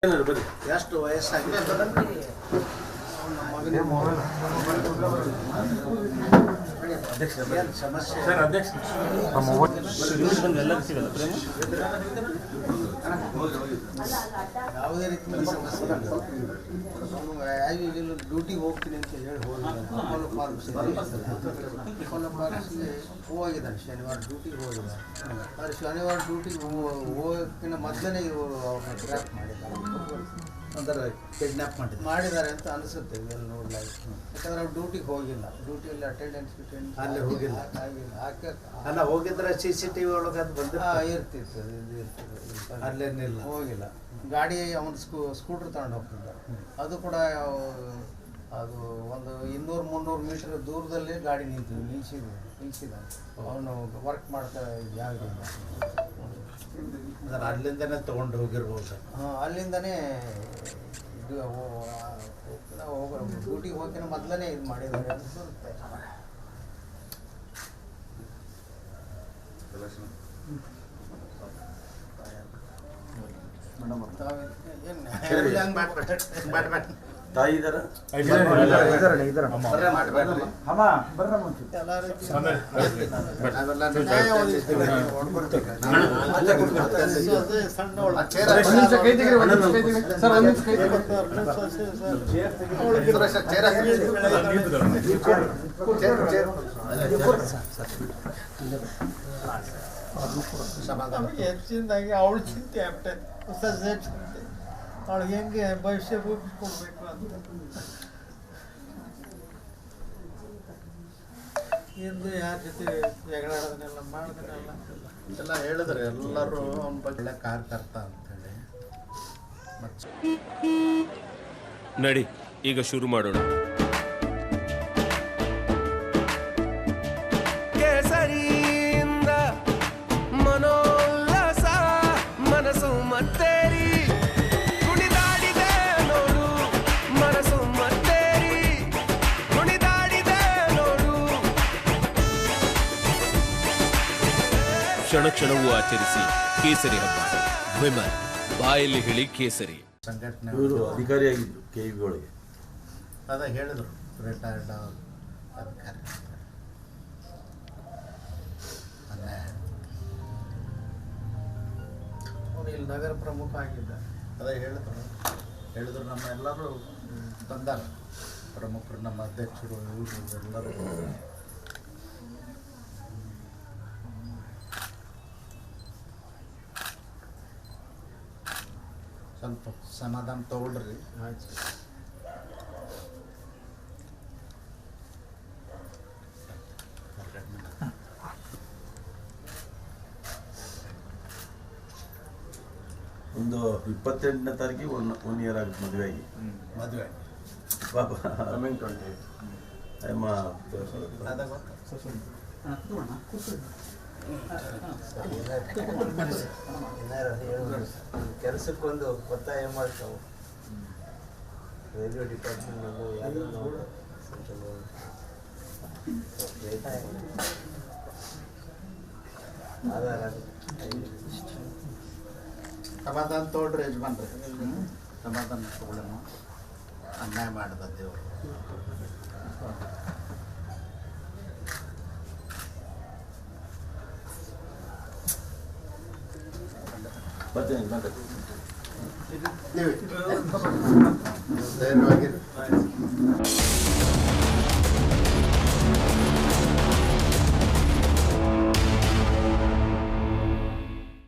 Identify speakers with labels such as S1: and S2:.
S1: ಎಷ್ಟು ವಯಸ್ಸಾಗಿದೆ ಸಮಸ್ಯೆ ಯಾವುದೇ ರೀತಿಯ ಸಮಸ್ಯೆ ಡ್ಯೂಟಿಗೆ ಹೋಗ್ತೀನಿ ಅಂತ ಹೇಳಿ ಹೋಗಿದ್ದಾನೆ ಶನಿವಾರ ಡ್ಯೂಟಿಗೆ ಹೋಗಿದ್ದಾನೆ. ಆದರೆ ಶನಿವಾರ ಡ್ಯೂಟಿಗೆ ಹೋಗೋಕ್ಕಿಂತ ಮೊದಲೇ ಇವರು ಅವ್ರನ್ನ ಟ್ರ್ಯಾಪ್ ಮಾಡಿದ್ದಾರೆ, ಅಂದರೆ ಕಿಡ್ನ್ಯಾಪ್ ಮಾಡಿದ್ದಾರೆ ಅಂತ ಅನಿಸುತ್ತೆ ಇದೆಲ್ಲ ನೋಡಲಾಗಿ. ಯಾಕಂದ್ರೆ ಅವ್ರು ಡ್ಯೂಟಿಗೆ ಹೋಗಿಲ್ಲ, ಡ್ಯೂಟಿಯಲ್ಲಿ ಅಟೆಂಡೆನ್ಸ್ ಅಲ್ಲಿ ಹೋಗಿಲ್ಲ ಅಲ್ಲ, ಹೋಗಿದ್ರೆ CCTV ಒಳಗೆ ಅದು ಬಂದು ಇರ್ತಿತ್ತು, ಅಲ್ಲೇನಿಲ್ಲ ಹೋಗಿಲ್ಲ. ಗಾಡಿ ಅವನು ಸ್ಕೂಟ್ರ್ ತಗೊಂಡು ಹೋಗ್ತಿದ್ದ, ಅದು ಕೂಡ ಅದು ಒಂದು 200-300 ಮೀಟರ್ ದೂರದಲ್ಲಿ ಗಾಡಿ ನಿಲ್ಸಿದ ಅವನು ವರ್ಕ್ ಮಾಡ್ತಾ ಜಾಗದಿಂದ ಅಲ್ಲಿಂದನೇ ತೊಗೊಂಡು ಹೋಗಿರ್ಬೋದು. ಅಲ್ಲಿಂದನೇ ಡ್ಯೂಟಿಗೆ ಹೋಗಿನ ಮೊದಲನೇ ಇದು ಮಾಡಿದ್ದಾರೆ ಅನಿಸುತ್ತೆ.
S2: ತಾಯಿ ಇದಾರ
S3: ಹೆಚ್ಚಿನದಾಗಿ ಅವಳ ಚಿಂತೆ ಆಗ್ತದೆ, ಹೊಸ ಚಿಂತೆ ಅವಳಿಗೆ ಹೆಂಗೆ ಭವಿಷ್ಯ ರೂಪಿಸ್ಕೊಡ್ಬೇಕು ಅಂತ. ಎಂದು ಯಾರ ಜೊತೆ ಜಗಳ ಆಡೋದನ್ನೆಲ್ಲ ಮಾಡೋದನ್ನೆಲ್ಲ
S1: ಎಲ್ಲ ಹೇಳಿದ್ರೆ ಎಲ್ಲರೂ ಅವನ ಬಗ್ಗೆ ಕಾರ್ಯಕರ್ತ ಅಂತೇಳಿ.
S4: ನಡಿ ಈಗ ಶುರು ಮಾಡೋಣ. ಕೇಸರಿಯಿಂದ ಮನೋಲ್ಲಾಸ ಮನಸ್ಸು ಮತ್ತೇರಿ ಕುಣಿದಾಡಿದೆ ನೋಡು, ಮನಸ್ಸು ಮತ್ತೇರಿ ಕುಣಿದಾಡಿದೆ ನೋಡು. ಕ್ಷಣ ಕ್ಷಣವೂ ಆಚರಿಸಿ ಕೇಸರಿ ಹಬ್ಬ. ವಿಮಲ್ ಬಾಯಲ್ಲಿ ಹೇಳಿ ಕೇಸರಿ.
S1: ಸಂಘಟನೆ
S2: ಇವರು ಅಧಿಕಾರಿಯಾಗಿದ್ದರು KV ಒಳಗೆ.
S1: ಅದ ಹೇಳಿದ್ರು ರಿಟೈರ್ಡ್ ಅಧಿಕಾರಿ
S3: ಅವನು ಇಲ್ಲಿ ನಗರ ಪ್ರಮುಖ ಆಗಿದ್ದ.
S1: ಅದೇ ಹೇಳಿದ್ರು ನಮ್ಮ ಎಲ್ಲರೂ ಬಂದಾರ, ಪ್ರಮುಖರು ನಮ್ಮ ಅಧ್ಯಕ್ಷರು ಇವರು ಎಲ್ಲರೂ. ಸ್ವಲ್ಪ ಸಮಾಧಾನ ತಗೊಳ್ರಿ.
S3: ಆಯ್ತು.
S2: ಒಂದು 28ನೇ ತಾರೀಕಿಗೆ 1 ಇಯರ್ ಆಗುತ್ತೆ ಮದುವೆ ಆಗಿ. ಪಾಪ
S1: ಕೆಲಸಕ್ಕೊಂದು ಒತ್ತಾಯ ಮಾಡ್ತಾವೆ ರೈಲ್ವೆ ಡಿಪಾರ್ಟ್ಮೆಂಟ್ ಸಮಾಧಾನ ತಗೊಳ್ರಿ ಯಜಮಾನ್ರಿ, ಸಮಾಧಾನ ತಗೊಳ್ಳೋಣ. ಅನ್ಯಾಯ ಮಾಡಿದ ದೇವರು.
S2: ಬರ್ತೀನಿ
S1: ಧೈರ್ಯವಾಗಿ